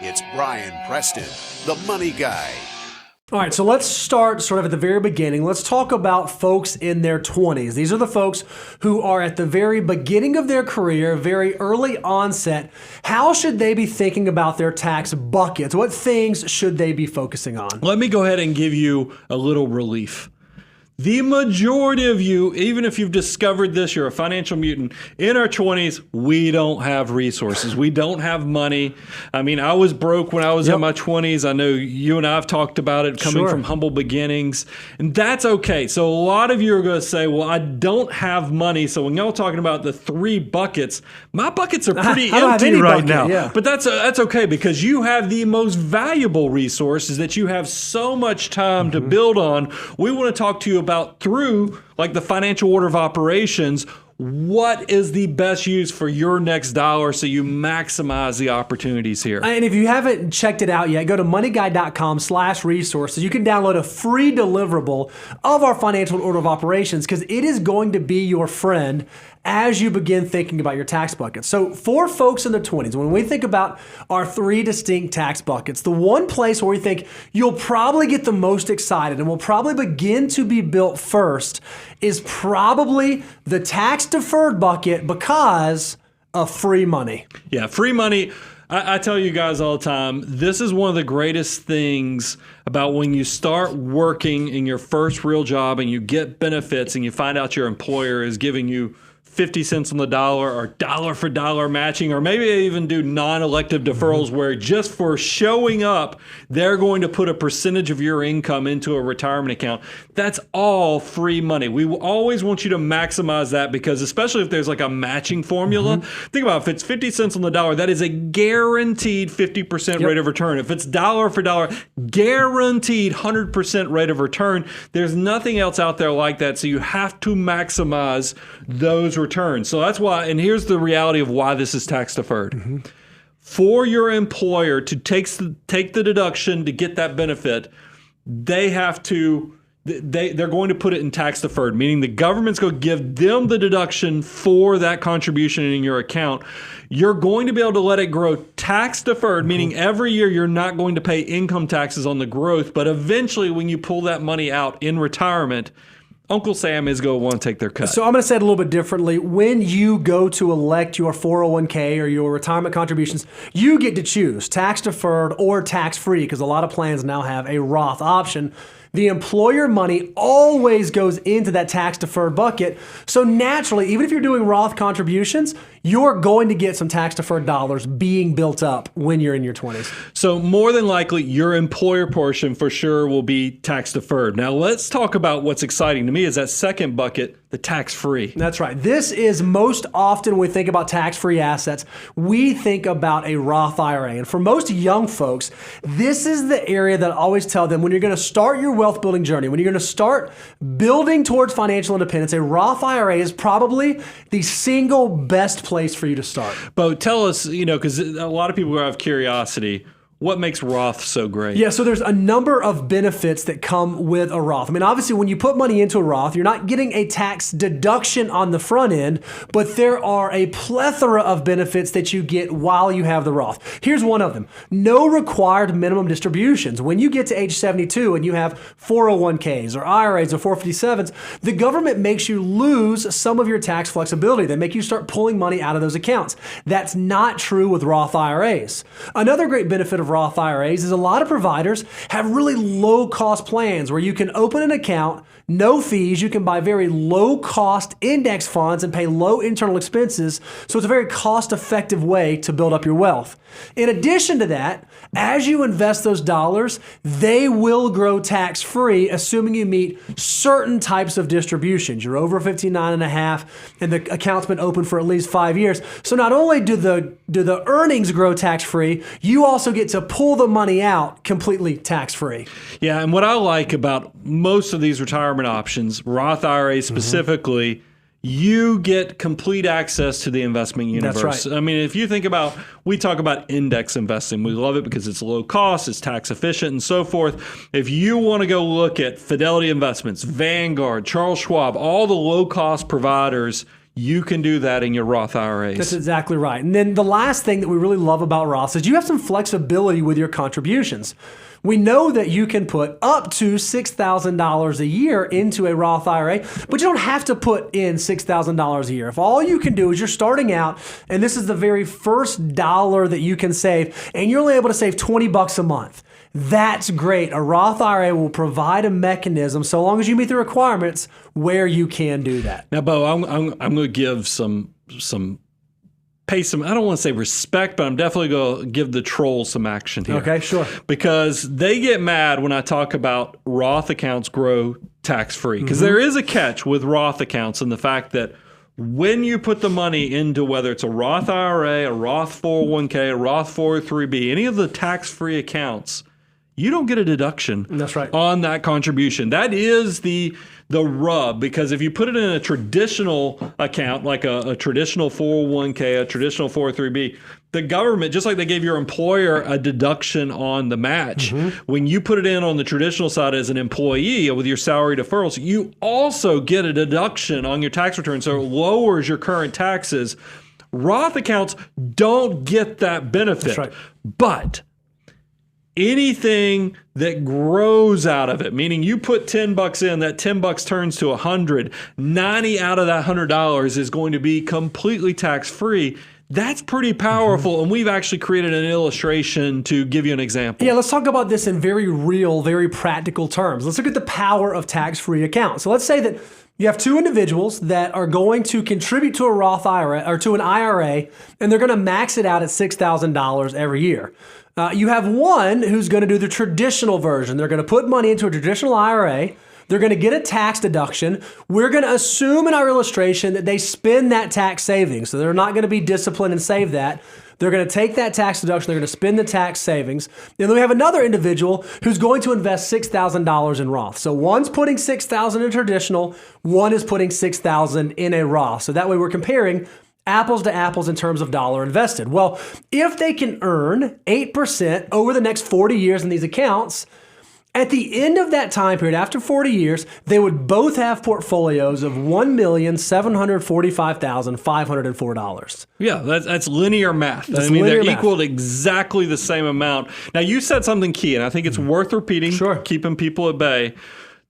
It's Brian Preston, the Money Guy. All right, so let's start sort of at the very beginning. Let's talk about folks in their 20s. These are the folks who are at the very beginning of their career, very early onset. How should they be thinking about their tax buckets? What things should they be focusing on? Let me go ahead and give you a little relief. The majority of you, even if you've discovered this, you're a financial mutant, in our 20s, we don't have resources. We don't have money. I mean, I was broke when I was in my 20s. I know you and I have talked about it, coming from humble beginnings, and that's okay. So a lot of you are going to say, well, I don't have money. So when y'all talking about the three buckets, my buckets are pretty empty right now. Yeah. But that's okay, because you have the most valuable resources that you have so much time to build on. We want to talk to you about through like the financial order of operations. What is the best use for your next dollar so you maximize the opportunities here? And if you haven't checked it out yet, go to moneyguy.com/resources. You can download a free deliverable of our financial order of operations, because it is going to be your friend as you begin thinking about your tax buckets. So for folks in their 20s, when we think about our three distinct tax buckets, the one place where we think you'll probably get the most excited and will probably begin to be built first is probably the tax deferred bucket, because of free money. Yeah, free money. I tell you guys all the time, this is one of the greatest things about when you start working in your first real job and you get benefits and you find out your employer is giving you 50 cents on the dollar or dollar for dollar matching, or maybe they even do non-elective deferrals where just for showing up, they're going to put a percentage of your income into a retirement account. That's all free money. We always want you to maximize that, because especially if there's like a matching formula, think about it, if it's 50 cents on the dollar, that is a guaranteed 50% rate of return. If it's dollar for dollar, guaranteed 100% rate of return. There's nothing else out there like that. So you have to maximize those returns. So that's why, and here's the reality of why this is tax deferred. For your employer to take the deduction to get that benefit, they have to, they're going to put it in tax deferred, meaning the government's going to give them the deduction for that contribution in your account. You're going to be able to let it grow tax deferred, meaning every year you're not going to pay income taxes on the growth, but eventually when you pull that money out in retirement, Uncle Sam is going to want to take their cut. So I'm going to say it a little bit differently. When you go to elect your 401k or your retirement contributions, you get to choose tax deferred or tax free, because a lot of plans now have a Roth option. The employer money always goes into that tax deferred bucket. So naturally, even if you're doing Roth contributions, you're going to get some tax deferred dollars being built up when you're in your 20s. So more than likely, your employer portion for sure will be tax deferred. Now let's talk about what's exciting to me is that second bucket, the tax free. That's right. This is most often when we think about tax free assets, we think about a Roth IRA. And for most young folks, this is the area that I always tell them, when you're going to start your wealth building journey, when you're going to start building towards financial independence, a Roth IRA is probably the single best place for you to start. But tell us, because a lot of people have curiosity, what makes Roth so great? Yeah, so there's a number of benefits that come with a Roth. I mean, obviously, when you put money into a Roth, you're not getting a tax deduction on the front end, but there are a plethora of benefits that you get while you have the Roth. Here's one of them. No required minimum distributions. When you get to age 72 and you have 401ks or IRAs or 457s, the government makes you lose some of your tax flexibility. They make you start pulling money out of those accounts. That's not true with Roth IRAs. Another great benefit of Roth IRAs is a lot of providers have really low cost plans where you can open an account, no fees, you can buy very low cost index funds and pay low internal expenses. So it's a very cost effective way to build up your wealth. In addition to that, as you invest those dollars, they will grow tax free, assuming you meet certain types of distributions. You're over 59 and a half and the account's been open for at least 5 years. So not only do the earnings grow tax free, you also get to pull the money out completely tax free. Yeah, and what I like about most of these retirement options, Roth IRAs specifically, you get complete access to the investment universe. That's right. I mean, if you think about, we talk about index investing. We love it because it's low cost, it's tax efficient, and so forth. If you want to go look at Fidelity Investments, Vanguard, Charles Schwab, all the low cost providers, you can do that in your Roth IRAs. That's exactly right. And then the last thing that we really love about Roths is you have some flexibility with your contributions. We know that you can put up to $6,000 a year into a Roth IRA, but you don't have to put in $6,000 a year. If all you can do is you're starting out, and this is the very first dollar that you can save, and you're only able to save $20 a month, that's great. A Roth IRA will provide a mechanism, so long as you meet the requirements, where you can do that. Now, Bo, I'm going to give pay some, I don't want to say respect, but I'm definitely going to give the trolls some action here. Okay, sure. Because they get mad when I talk about Roth accounts grow tax-free. Because there is a catch with Roth accounts in the fact that when you put the money into, whether it's a Roth IRA, a Roth 401k, a Roth 403b, any of the tax-free accounts, you don't get a deduction That's right. on that contribution. That is the rub, because if you put it in a traditional account, like a traditional 401k, a traditional 403b, the government, just like they gave your employer a deduction on the match, when you put it in on the traditional side as an employee with your salary deferrals, you also get a deduction on your tax return, so it lowers your current taxes. Roth accounts don't get that benefit. That's right. But anything that grows out of it, meaning you put $10 in, that $10 turns to $100, 90 out of that $100 is going to be completely tax-free. That's pretty powerful, and we've actually created an illustration to give you an example. Yeah, let's talk about this in very real, very practical terms. Let's look at the power of tax-free accounts. So let's say that you have two individuals that are going to contribute to a Roth IRA or to an IRA, and they're going to max it out at $6,000 every year. You have one who's going to do the traditional version. They're going to put money into a traditional IRA. They're going to get a tax deduction. We're going to assume in our illustration that they spend that tax savings. So they're not going to be disciplined and save that. They're going to take that tax deduction. They're going to spend the tax savings. And then we have another individual who's going to invest $6,000 in Roth. So one's putting $6,000 in traditional. One is putting $6,000 in a Roth. So that way we're comparing apples to apples in terms of dollar invested. Well, if they can earn 8% over the next 40 years in these accounts, at the end of that time period, after 40 years, they would both have portfolios of $1,745,504. Yeah, that's linear math. That's they're linear math. equal exactly the same amount. Now, you said something key, and I think it's worth repeating, Sure. keeping people at bay.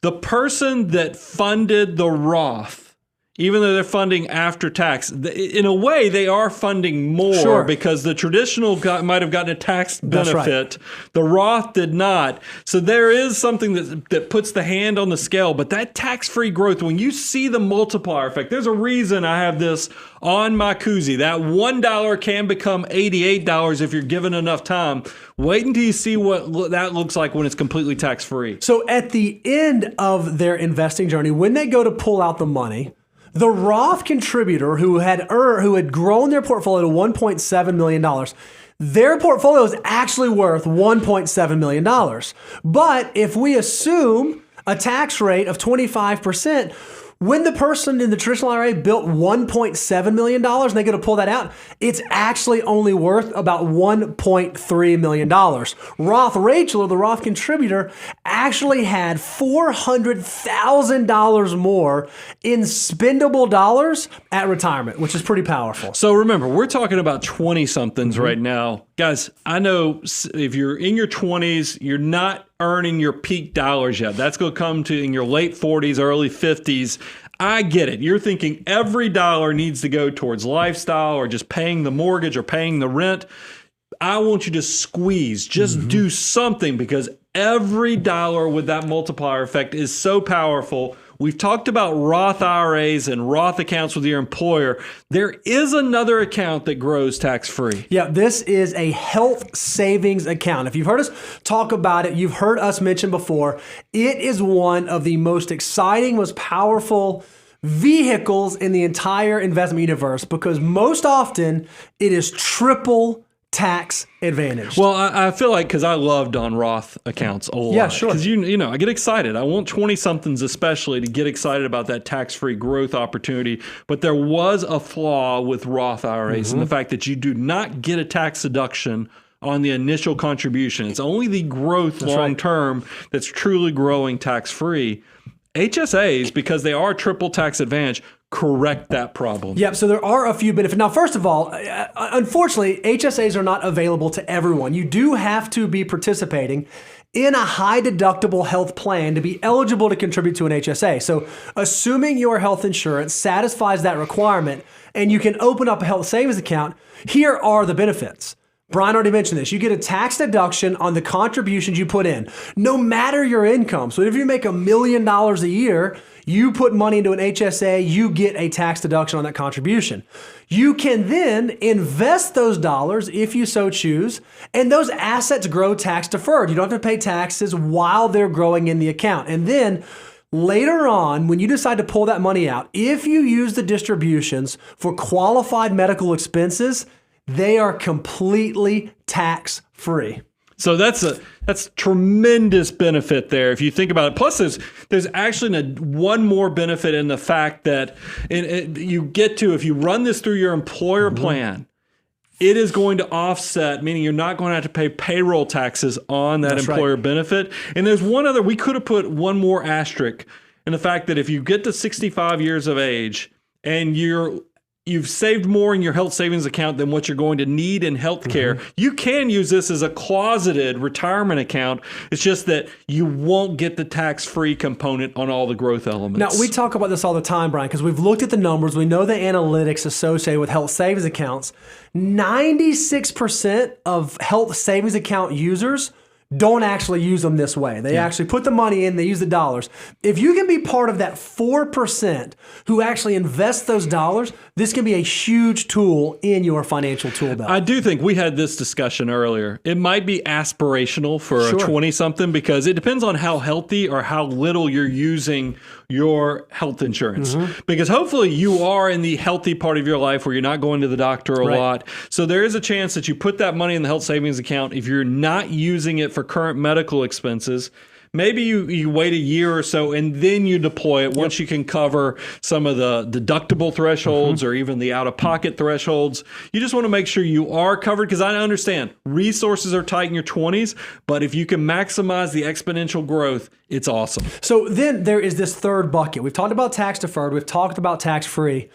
The person that funded the Roth, even though they're funding after tax, in a way, they are funding more Sure. because the traditional might have gotten a tax That's right. benefit. The Roth did not. So there is something that puts the hand on the scale. But that tax-free growth, when you see the multiplier effect, there's a reason I have this on my koozie. That $1 can become $88 if you're given enough time. Wait until you see what that looks like when it's completely tax-free. So at the end of their investing journey, when they go to pull out the money, the Roth contributor who had grown their portfolio to $1.7 million, their portfolio is actually worth $1.7 million. But if we assume a tax rate of 25%, when the person in the traditional IRA built $1.7 million and they get to pull that out, it's actually only worth about $1.3 million. Roth Rachel, or the Roth contributor, actually had $400,000 more in spendable dollars at retirement, which is pretty powerful. So remember, we're talking about 20-somethings right now. Guys, I know if you're in your 20s, you're not earning your peak dollars yet. That's going to come to in your late 40s, early 50s. I get it. You're thinking every dollar needs to go towards lifestyle or just paying the mortgage or paying the rent. I want you to squeeze, just do something, because every dollar with that multiplier effect is so powerful. We've talked about Roth IRAs and Roth accounts with your employer. There is another account that grows tax-free. Yeah, this is a health savings account. If you've heard us talk about it, you've heard us mention before, it is one of the most exciting, most powerful vehicles in the entire investment universe, because most often it is triple tax advantage. Well, I feel like, because I loved on Roth accounts a lot. Yeah, sure. Because you know, I get excited. I want 20-somethings especially to get excited about that tax-free growth opportunity. But there was a flaw with Roth IRAs in the fact that you do not get a tax deduction on the initial contribution. It's only the growth long-term that's truly growing tax-free. HSAs, because they are triple tax advantage, correct that problem? Yep. So there are a few benefits. Now, first of all, unfortunately, HSAs are not available to everyone. You do have to be participating in a high deductible health plan to be eligible to contribute to an HSA. So assuming your health insurance satisfies that requirement and you can open up a health savings account, here are the benefits. Brian already mentioned this. You get a tax deduction on the contributions you put in, no matter your income. So if you make $1 million a year, you put money into an HSA, you get a tax deduction on that contribution. You can then invest those dollars if you so choose, and those assets grow tax deferred. You don't have to pay taxes while they're growing in the account. And then later on, when you decide to pull that money out, if you use the distributions for qualified medical expenses, they are completely tax-free. So that's tremendous benefit there if you think about it. Plus, there's actually one more benefit in the fact that you get to, if you run this through your employer plan, it is going to offset, meaning you're not going to have to pay payroll taxes on that employer benefit. And there's one other, we could have put one more asterisk in the fact that if you get to 65 years of age and you've saved more in your health savings account than what you're going to need in healthcare, you can use this as a closeted retirement account. It's just that you won't get the tax-free component on all the growth elements. Now, we talk about this all the time, Brian, because we've looked at the numbers. We know the analytics associated with health savings accounts. 96% of health savings account users don't actually use them this way. They actually put the money in, they use the dollars. If you can be part of that 4% who actually invest those dollars, this can be a huge tool in your financial tool belt. I do think we had this discussion earlier. It might be aspirational for a 20-something because it depends on how healthy or how little you're using your health insurance. Because hopefully you are in the healthy part of your life where you're not going to the doctor a lot. So there is a chance that you put that money in the health savings account. If you're not using it for current medical expenses, maybe you wait a year or so and then you deploy it once you can cover some of the deductible thresholds or even the out-of-pocket thresholds. You just want to make sure you are covered because I understand resources are tight in your 20s, but if you can maximize the exponential growth, it's awesome. So then there is this third bucket. We've talked about tax deferred. We've talked about tax free.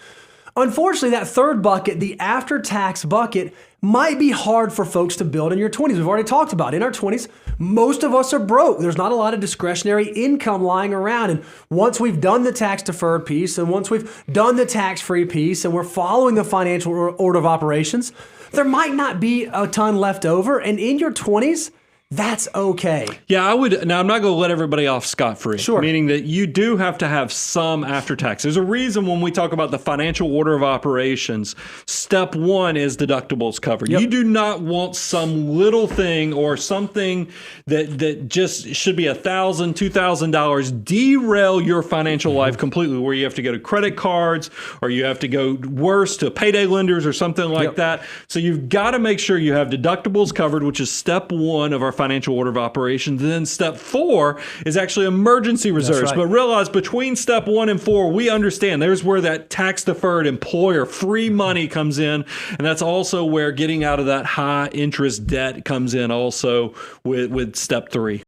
Unfortunately, that third bucket, the after-tax bucket, might be hard for folks to build in your 20s. We've already talked about it. In our 20s, most of us are broke. There's not a lot of discretionary income lying around. And once we've done the tax-deferred piece and once we've done the tax-free piece and we're following the financial order of operations, there might not be a ton left over. And in your 20s, that's okay. Yeah, I would. Now, I'm not going to let everybody off scot-free. Sure. Meaning that you do have to have some after tax. There's a reason when we talk about the financial order of operations, step one is deductibles covered. You do not want some little thing or something that just should be $1,000, $2,000 derail your financial life completely, where you have to go to credit cards or you have to go worse to payday lenders or something like that. So you've got to make sure you have deductibles covered, which is step one of our financial order of operations. And then step 4 is actually emergency reserves. But realize between step 1 and 4, we understand there's where that tax deferred employer free money comes in. And that's also where getting out of that high interest debt comes in also with step 3.